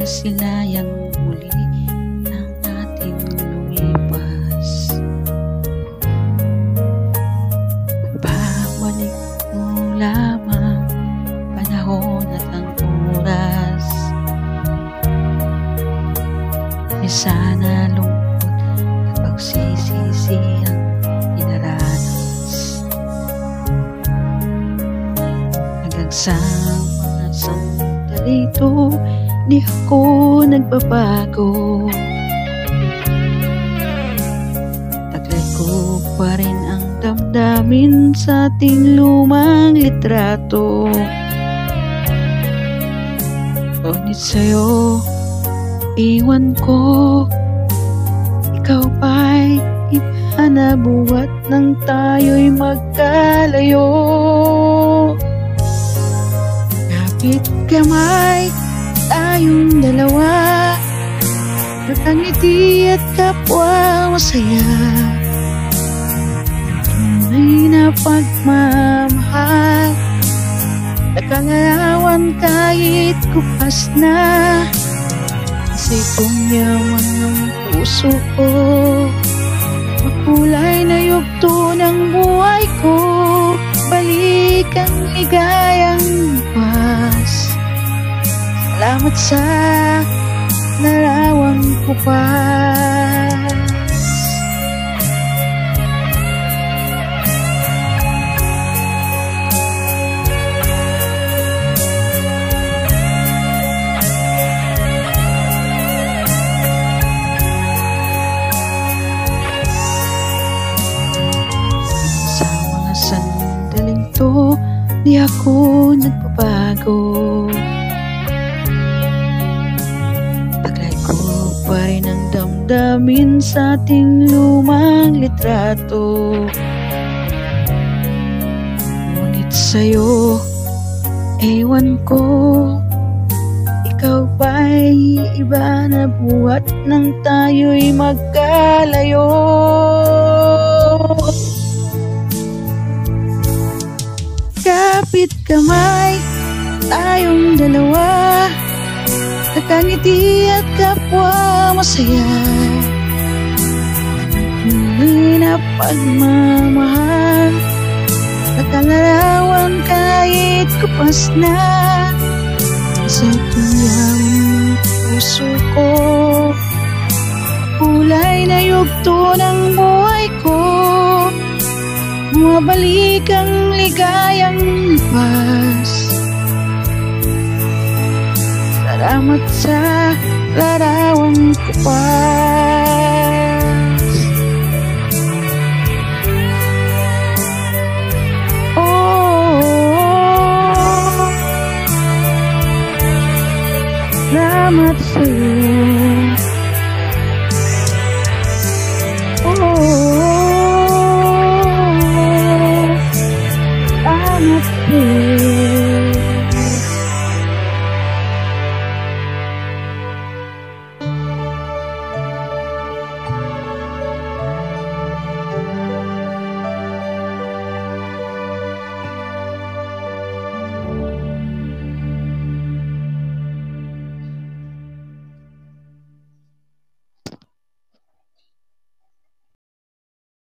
na sinayang muli ng ating lumipas. Babalik mo lamang panahon at ang oras. E sana lungkot at pagsisisi ang inaranas. Hanggang sa mga sandali ito, di ako nagbabago. Taglay ko pa rin ang damdamin sa ating lumang litrato. Ngunit sa'yo, iwan ko, ikaw ba'y iba na buhat nang tayo'y magkalayo? Kapit kamay tayong dalawa, nakangiti at kapwa masaya. Tunay na pagmamahal, nakangarawan kahit kupas na. Kasi kung yaman ng puso ko, makulay na yugto ng buhay ko, balik ang ligayang bukas. Salamat sa narawang kupas. Sa mga sandaling to, di ako nagbabago. Pa rin ang damdamin sa ating lumang litrato. Ngunit sa'yo, ewan ko, ikaw ba'y iba na buhat nang tayo'y magkalayo? Kapit kamay tayong dalawa, nakangiti at kapwa masaya. Tunay na pagmamahal, nakalarawan kahit kupas na. Sa tuyang puso ko, kulay na yugto ng buhay ko, bumabalik ang ligayang lipas. Salamat sa larawang kupas. Oh, salamat sa'yo.